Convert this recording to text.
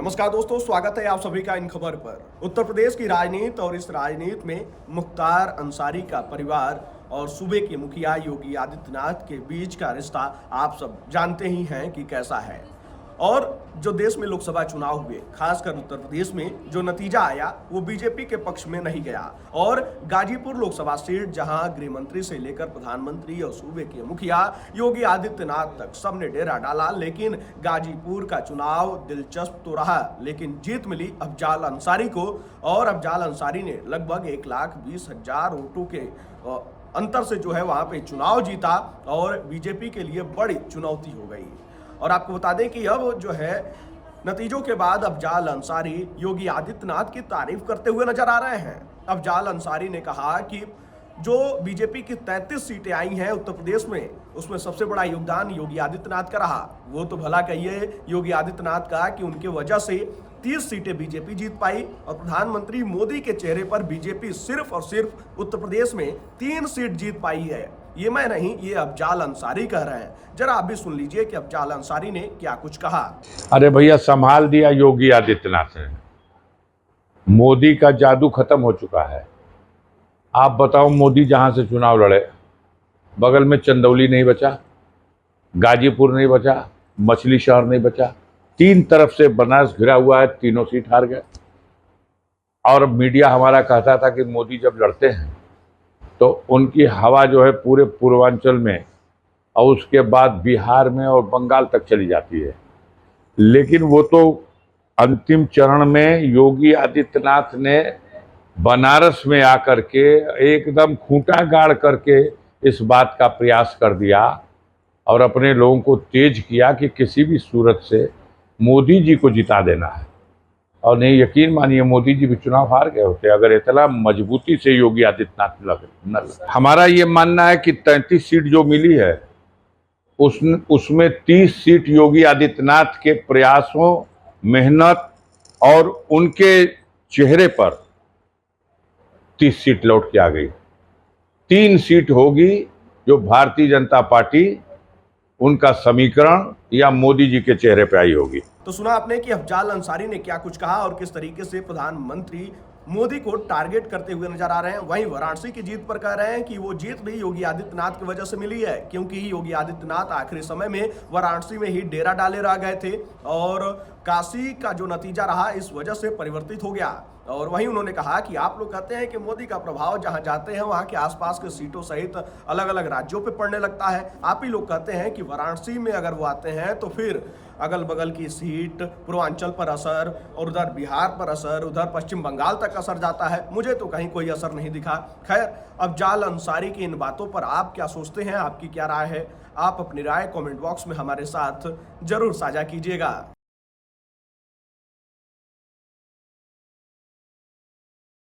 नमस्कार दोस्तों, स्वागत है आप सभी का इन खबर पर। उत्तर प्रदेश की राजनीति और इस राजनीति में मुख्तार अंसारी का परिवार और सूबे के मुखिया योगी आदित्यनाथ के बीच का रिश्ता आप सब जानते ही हैं कि कैसा है। और जो देश में लोकसभा चुनाव हुए, खासकर उत्तर प्रदेश में जो नतीजा आया वो बीजेपी के पक्ष में नहीं गया। और गाजीपुर लोकसभा सीट, जहां गृह मंत्री से लेकर प्रधानमंत्री और सूबे के मुखिया योगी आदित्यनाथ तक सबने डेरा डाला, लेकिन गाजीपुर का चुनाव दिलचस्प तो रहा, लेकिन जीत मिली अफजाल अंसारी को। और अफजाल अंसारी ने लगभग 1,20,000 वोटों के अंतर से जो है वहां पे चुनाव जीता और बीजेपी के लिए बड़ी चुनौती हो गई। और आपको बता दें कि अब जो है नतीजों के बाद अफजाल अंसारी योगी आदित्यनाथ की तारीफ करते हुए नजर आ रहे हैं। अफजाल अंसारी ने कहा कि जो बीजेपी की 33 सीटें आई हैं उत्तर प्रदेश में, उसमें सबसे बड़ा योगदान योगी आदित्यनाथ का रहा। वो तो भला कहिए योगी आदित्यनाथ का कि उनके वजह से 30 सीटें बीजेपी जीत पाई और प्रधानमंत्री मोदी के चेहरे पर बीजेपी सिर्फ और सिर्फ उत्तर प्रदेश में 3 सीट जीत पाई है। ये मैं नहीं, ये अफजाल अंसारी कह रहे हैं। जरा आप भी सुन लीजिए कि अफजाल अंसारी ने क्या कुछ कहा। अरे भैया, संभाल दिया योगी आदित्यनाथ ने। मोदी का जादू खत्म हो चुका है। आप बताओ, मोदी जहां से चुनाव लड़े, बगल में चंदौली नहीं बचा, गाजीपुर नहीं बचा, मछली शहर नहीं बचा, 3 तरफ से बनारस घिरा हुआ है, तीनों सीट हार गए। और मीडिया हमारा कहता था कि मोदी जब लड़ते हैं तो उनकी हवा जो है पूरे पूर्वांचल में और उसके बाद बिहार में और बंगाल तक चली जाती है। लेकिन वो तो अंतिम चरण में योगी आदित्यनाथ ने बनारस में आकर के एकदम खूंटा गाड़ करके इस बात का प्रयास कर दिया और अपने लोगों को तेज किया कि किसी भी सूरत से मोदी जी को जिता देना है। और नहीं, यकीन मानिए, मोदी जी भी चुनाव हार गए होते अगर इतना मजबूती से योगी आदित्यनाथ न लगे। हमारा ये मानना है कि 33 सीट जो मिली है उसमें 30 सीट योगी आदित्यनाथ के प्रयासों, मेहनत और उनके चेहरे पर 30 सीट लौट के आ गई। 3 सीट होगी जो भारतीय जनता पार्टी, उनका समीकरण या मोदी जी के चेहरे पे आई होगी। तो सुना आपने कि अफजाल अंसारी ने क्या कुछ कहा और किस तरीके से प्रधानमंत्री मोदी को टारगेट करते हुए नजर आ रहे हैं। वहीं वाराणसी की जीत पर कह रहे हैं कि वो जीत भी योगी आदित्यनाथ की वजह से मिली है, क्योंकि योगी आदित्यनाथ आखिरी समय में वाराणसी में ही डेरा डाले रह गए थे और काशी का जो नतीजा रहा इस वजह से परिवर्तित हो गया। और वहीं उन्होंने कहा कि आप लोग कहते हैं कि मोदी का प्रभाव जहां जाते हैं वहां के आसपास के सीटों सहित अलग अलग राज्यों पे पड़ने लगता है। आप ही लोग कहते हैं कि वाराणसी में अगर वो आते हैं तो फिर अगल बगल की सीट पूर्वांचल पर असर और उधर बिहार पर असर, उधर पश्चिम बंगाल तक असर जाता है। मुझे तो कहीं कोई असर नहीं दिखा। खैर, अफजाल अंसारी की इन बातों पर आप क्या सोचते हैं, आपकी क्या राय है? आप अपनी राय कमेंट बॉक्स में हमारे साथ जरूर साझा कीजिएगा।